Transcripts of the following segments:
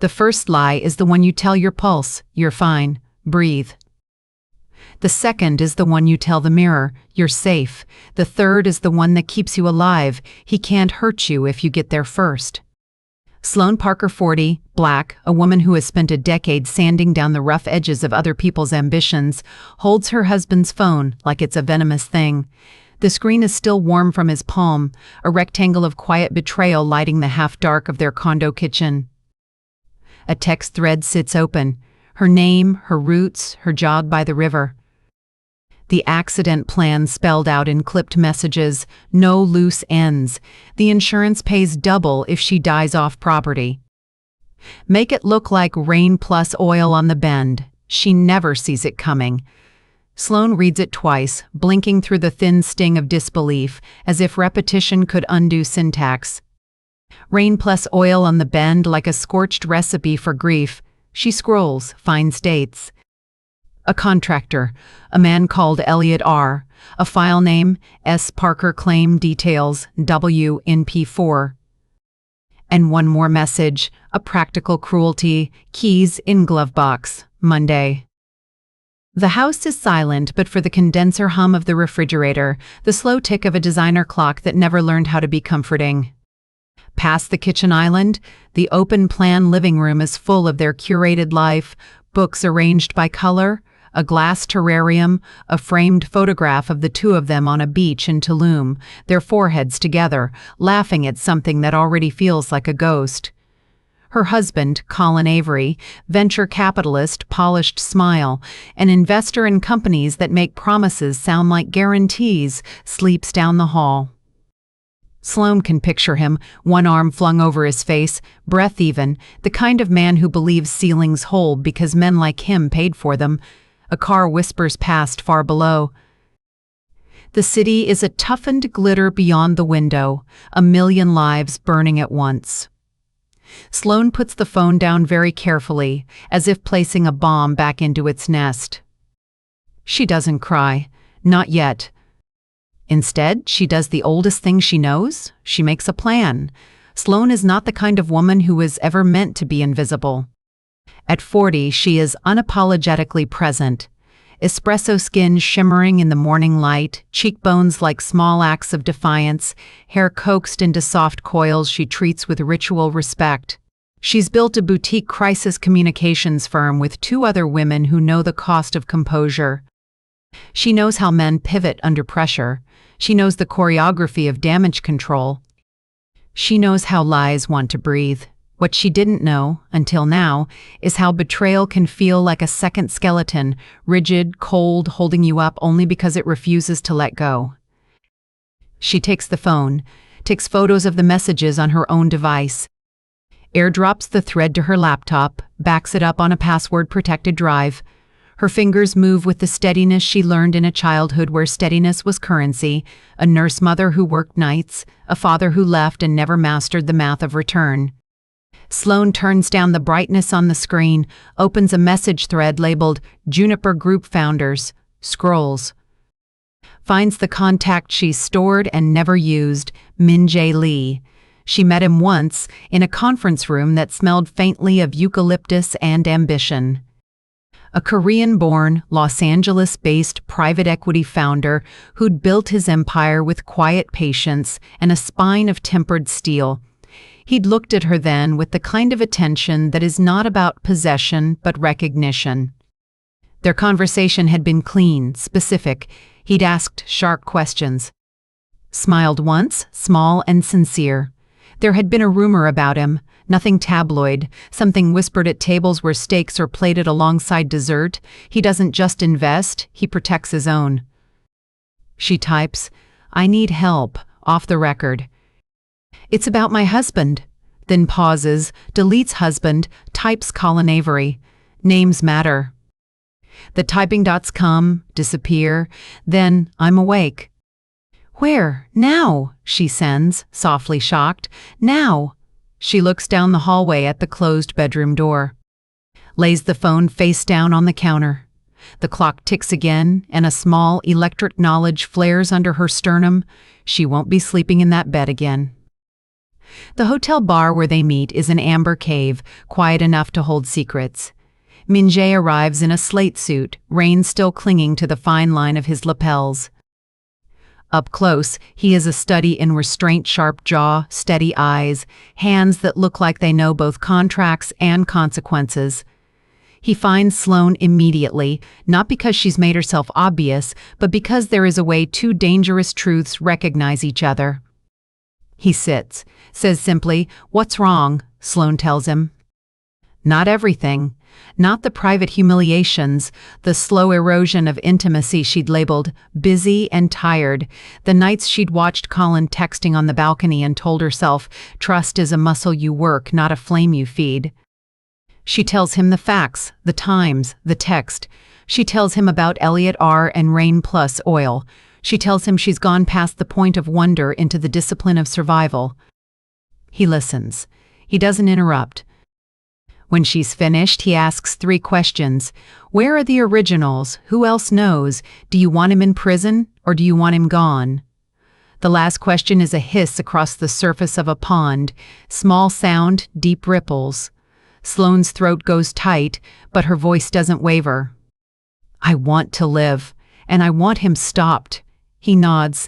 The first lie is the one you tell your pulse, you're fine, breathe. The second is the one you tell the mirror, you're safe. The third is the one that keeps you alive, he can't hurt you if you get there first. Sloane Parker, 40, black, a woman who has spent a decade sanding down the rough edges of other people's ambitions, holds her husband's phone like it's a venomous thing. The screen is still warm from his palm, a rectangle of quiet betrayal lighting the half-dark of their condo kitchen. A text thread sits open, her name, her roots, her job by the river. The accident plan spelled out in clipped messages, no loose ends. The insurance pays double if she dies off property. Make it look like rain plus oil on the bend. She never sees it coming. Sloane reads it twice, blinking through the thin sting of disbelief, as if repetition could undo syntax. Rain plus oil on the bend like a scorched recipe for grief. She scrolls, finds dates. A contractor, a man called Elliot R., a file name, S. Parker claim details, W in P4. And one more message, a practical cruelty, keys in glove box, Monday. The house is silent but for the condenser hum of the refrigerator, the slow tick of a designer clock that never learned how to be comforting. Past the kitchen island, the open-plan living room is full of their curated life, books arranged by color, a glass terrarium, a framed photograph of the two of them on a beach in Tulum, their foreheads together, laughing at something that already feels like a ghost. Her husband, Colin Avery, venture capitalist, polished smile, an investor in companies that make promises sound like guarantees, sleeps down the hall. Sloane can picture him, one arm flung over his face, breath even, the kind of man who believes ceilings hold because men like him paid for them. A car whispers past far below. The city is a toughened glitter beyond the window, a million lives burning at once. Sloane puts the phone down very carefully, as if placing a bomb back into its nest. She doesn't cry, not yet. Instead, she does the oldest thing she knows. She makes a plan. Sloane is not the kind of woman who was ever meant to be invisible. At 40, she is unapologetically present. Espresso skin shimmering in the morning light, cheekbones like small acts of defiance, hair coaxed into soft coils she treats with ritual respect. She's built a boutique crisis communications firm with two other women who know the cost of composure. She knows how men pivot under pressure. She knows the choreography of damage control. She knows how lies want to breathe. What she didn't know, until now, is how betrayal can feel like a second skeleton, rigid, cold, holding you up only because it refuses to let go. She takes the phone, takes photos of the messages on her own device, airdrops the thread to her laptop, backs it up on a password-protected drive. Her fingers move with the steadiness she learned in a childhood where steadiness was currency, a nurse mother who worked nights, a father who left and never mastered the math of return. Sloane turns down the brightness on the screen, opens a message thread labeled Juniper Group Founders, scrolls. Finds the contact she's stored and never used, Min Jae Lee. She met him once, in a conference room that smelled faintly of eucalyptus and ambition. A Korean-born, Los Angeles-based private equity founder who'd built his empire with quiet patience and a spine of tempered steel. He'd looked at her then with the kind of attention that is not about possession but recognition. Their conversation had been clean, specific. He'd asked sharp questions. Smiled once, small and sincere. There had been a rumor about him, nothing tabloid, something whispered at tables where steaks are plated alongside dessert. He doesn't just invest, he protects his own. She types, I need help, off the record. It's about my husband. Then pauses, deletes husband, types Colin Avery. Names matter. The typing dots come, disappear, then I'm awake. Where? Now? She sends, softly shocked. Now? She looks down the hallway at the closed bedroom door. Lays the phone face down on the counter. The clock ticks again, and a small electric knowledge flares under her sternum. She won't be sleeping in that bed again. The hotel bar where they meet is an amber cave, quiet enough to hold secrets. Min-jae arrives in a slate suit, rain still clinging to the fine line of his lapels. Up close, he is a study in restraint, sharp jaw, steady eyes, hands that look like they know both contracts and consequences. He finds Sloane immediately, not because she's made herself obvious, but because there is a way two dangerous truths recognize each other. He sits, says simply, "What's wrong?" Sloane tells him. Not everything. Not the private humiliations, the slow erosion of intimacy she'd labeled busy and tired, the nights she'd watched Colin texting on the balcony and told herself, trust is a muscle you work, not a flame you feed. She tells him the facts, the times, the text. She tells him about Elliot R. and Rain Plus Oil. She tells him she's gone past the point of wonder into the discipline of survival. He listens. He doesn't interrupt. When she's finished, he asks 3 questions. Where are the originals? Who else knows? Do you want him in prison, or do you want him gone? The last question is a hiss across the surface of a pond. Small sound, deep ripples. Sloane's throat goes tight, but her voice doesn't waver. I want to live, and I want him stopped. He nods.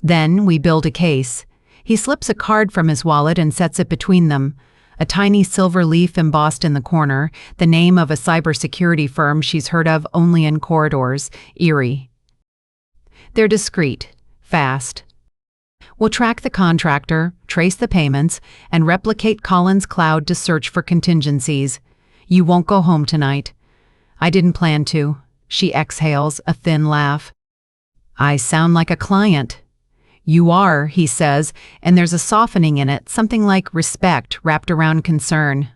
Then we build a case. He slips a card from his wallet and sets it between them. A tiny silver leaf embossed in the corner, the name of a cybersecurity firm she's heard of only in corridors, Erie. They're discreet, fast. We'll track the contractor, trace the payments, and replicate Colin's cloud to search for contingencies. You won't go home tonight. I didn't plan to. She exhales, a thin laugh. I sound like a client. You are, he says, and there's a softening in it, something like respect wrapped around concern.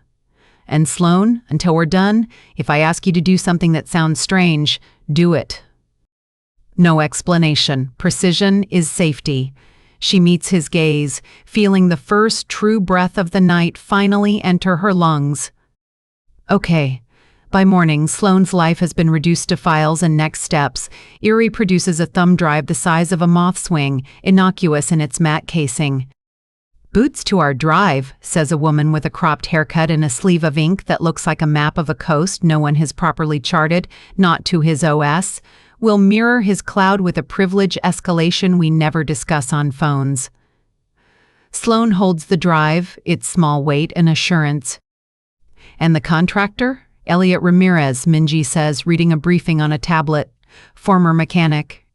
And Sloane, until we're done, if I ask you to do something that sounds strange, do it. No explanation. Precision is safety. She meets his gaze, feeling the first true breath of the night finally enter her lungs. Okay. By morning, Sloane's life has been reduced to files and next steps. Erie produces a thumb drive the size of a moth's wing, innocuous in its matte casing. Boots to our drive, says a woman with a cropped haircut and a sleeve of ink that looks like a map of a coast no one has properly charted, not to his OS. We'll mirror his cloud with a privilege escalation we never discuss on phones. Sloane holds the drive, its small weight and assurance. And the contractor? Elliot Ramirez, Min-jae says, reading a briefing on a tablet. Former mechanic.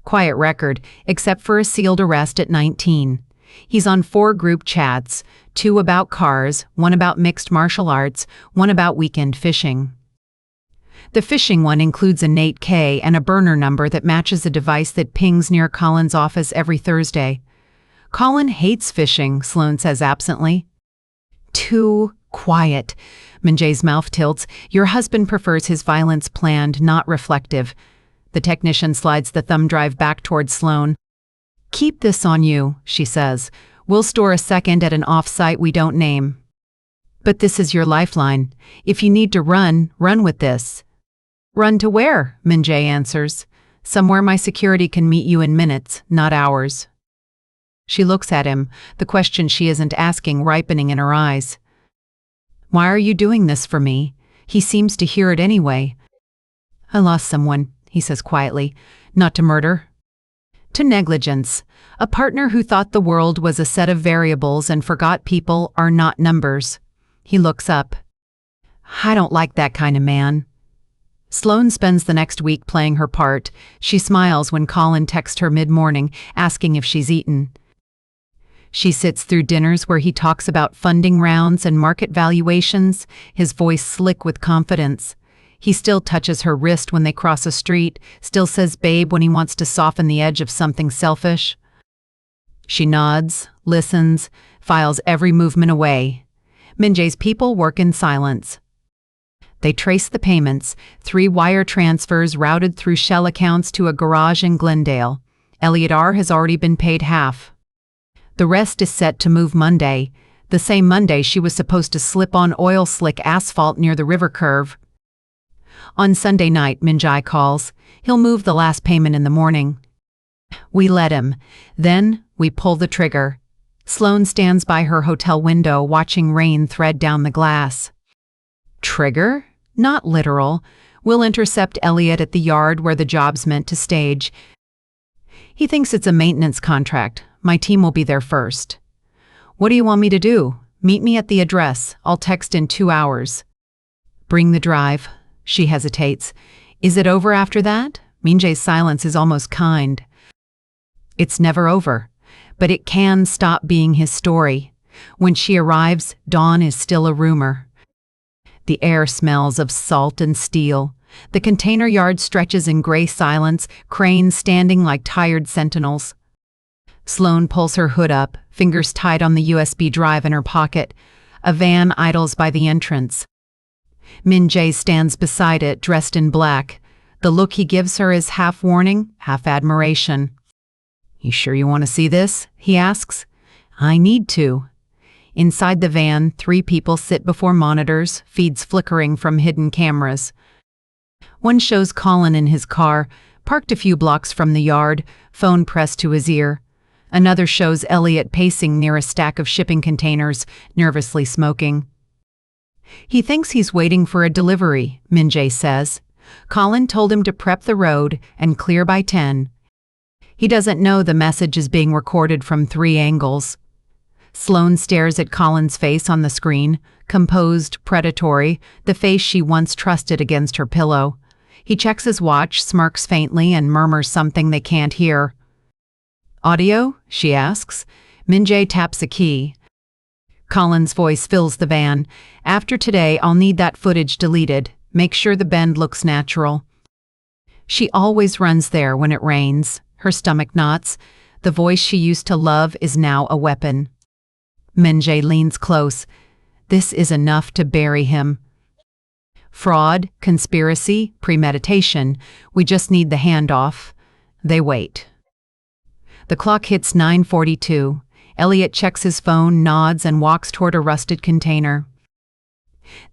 Quiet record, except for a sealed arrest at 19. He's on 4 group chats, 2 about cars, 1 about mixed martial arts, 1 about weekend fishing. The fishing one includes a Nate K and a burner number that matches a device that pings near Colin's office every Thursday. Colin hates fishing, Sloane says absently. Too quiet. Min-jae's mouth tilts. Your husband prefers his violence planned, not reflective. The technician slides the thumb drive back toward Sloane. Keep this on you, she says. We'll store a second at an off-site we don't name. But this is your lifeline. If you need to run, run with this. Run to where? Min-jae answers. Somewhere my security can meet you in minutes, not hours. She looks at him, the question she isn't asking ripening in her eyes. Why are you doing this for me? He seems to hear it anyway. I lost someone, he says quietly. Not to murder. To negligence. A partner who thought the world was a set of variables and forgot people are not numbers. He looks up. I don't like that kind of man. Sloane spends the next week playing her part. She smiles when Colin texts her mid-morning, asking if she's eaten. She sits through dinners where he talks about funding rounds and market valuations, his voice slick with confidence. He still touches her wrist when they cross a street, still says babe when he wants to soften the edge of something selfish. She nods, listens, files every movement away. Min-jae's people work in silence. They trace the payments, 3 wire transfers routed through shell accounts to a garage in Glendale. Elliot R. has already been paid half. The rest is set to move Monday, the same Monday she was supposed to slip on oil-slick asphalt near the river curve. On Sunday night, Min-jae calls. He'll move the last payment in the morning. We let him. Then we pull the trigger. Sloane stands by her hotel window watching rain thread down the glass. Trigger? Not literal. We'll intercept Elliot at the yard where the job's meant to stage. He thinks it's a maintenance contract. My team will be there first. What do you want me to do? Meet me at the address. I'll text in 2 hours. Bring the drive. She hesitates. Is it over after that? Min-jae's silence is almost kind. It's never over, but it can stop being his story. When she arrives, Dawn is still a rumor. The air smells of salt and steel. The container yard stretches in gray silence, cranes standing like tired sentinels. Sloane pulls her hood up, fingers tight on the USB drive in her pocket. A van idles by the entrance. Min-jae stands beside it, dressed in black. The look he gives her is half warning, half admiration. You sure you want to see this? He asks. I need to. Inside the van, 3 people sit before monitors, feeds flickering from hidden cameras. One shows Colin in his car, parked a few blocks from the yard, phone pressed to his ear. Another shows Elliot pacing near a stack of shipping containers, nervously smoking. He thinks he's waiting for a delivery, Min-jae says. Colin told him to prep the road and clear by 10. He doesn't know the message is being recorded from 3 angles. Sloane stares at Colin's face on the screen, composed, predatory, the face she once trusted against her pillow. He checks his watch, smirks faintly, and murmurs something they can't hear. Audio? She asks. Min-jae taps a key. Colin's voice fills the van. After today, I'll need that footage deleted. Make sure the bend looks natural. She always runs there when it rains. Her stomach knots. The voice she used to love is now a weapon. Min-jae leans close. This is enough to bury him. Fraud, conspiracy, premeditation. We just need the handoff. They wait. The clock hits 9:42. Elliot checks his phone, nods, and walks toward a rusted container.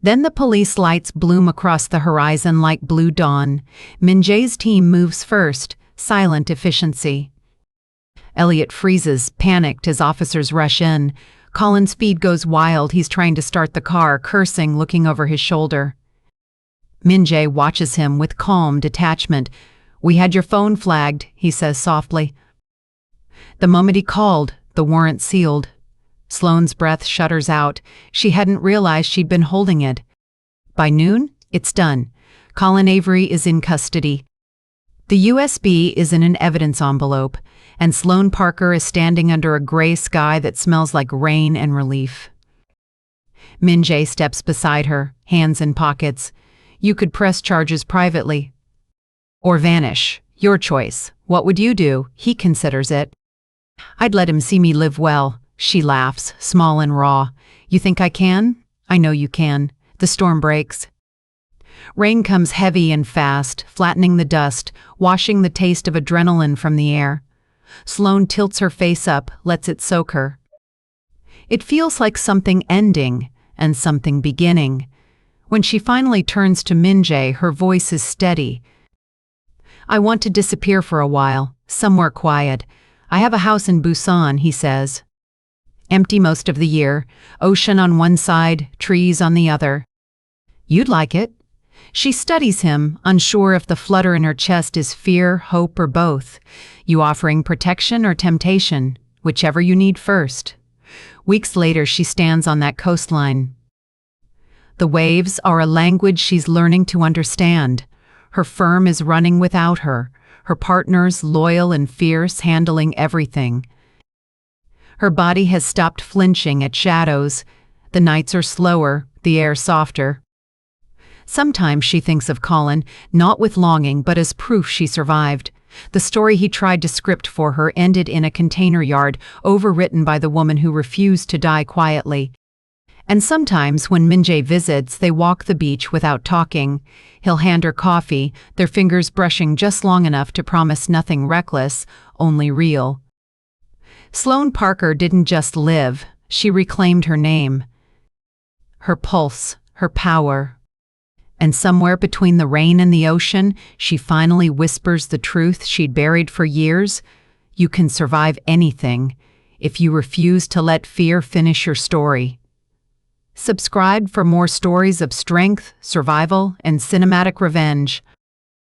Then the police lights bloom across the horizon like blue dawn. Min-jae's team moves first, silent efficiency. Elliot freezes, panicked as officers rush in. Colin's feed goes wild. He's trying to start the car, cursing, looking over his shoulder. Min-jae watches him with calm detachment. We had your phone flagged, he says softly. The moment he called, the warrant sealed. Sloane's breath shudders out. She hadn't realized she'd been holding it. By noon, it's done. Colin Avery is in custody. The USB is in an evidence envelope, and Sloane Parker is standing under a gray sky that smells like rain and relief. Min-jae steps beside her, hands in pockets. You could press charges privately. Or vanish. Your choice. What would you do? He considers it. I'd let him see me live well. She laughs, small and raw. You think I can? I know you can. The storm breaks. Rain comes heavy and fast, flattening the dust, washing the taste of adrenaline from the air. Sloane tilts her face up, lets it soak her. It feels like something ending and something beginning. When she finally turns to Min-jae, her voice is steady. I want to disappear for a while, somewhere quiet. I have a house in Busan, he says. Empty most of the year, ocean on one side, trees on the other. You'd like it. She studies him, unsure if the flutter in her chest is fear, hope, or both. You offering protection or temptation, whichever you need first. Weeks later, she stands on that coastline. The waves are a language she's learning to understand. Her firm is running without her, her partners loyal and fierce, handling everything. Her body has stopped flinching at shadows. The nights are slower, the air softer. Sometimes she thinks of Colin, not with longing, but as proof she survived. The story he tried to script for her ended in a container yard, overwritten by the woman who refused to die quietly. And sometimes, when Min-jae visits, they walk the beach without talking. He'll hand her coffee, their fingers brushing just long enough to promise nothing reckless, only real. Sloane Parker didn't just live, she reclaimed her name. Her pulse, her power. And somewhere between the rain and the ocean, she finally whispers the truth she'd buried for years. You can survive anything, if you refuse to let fear finish your story. Subscribe for more stories of strength, survival, and cinematic revenge.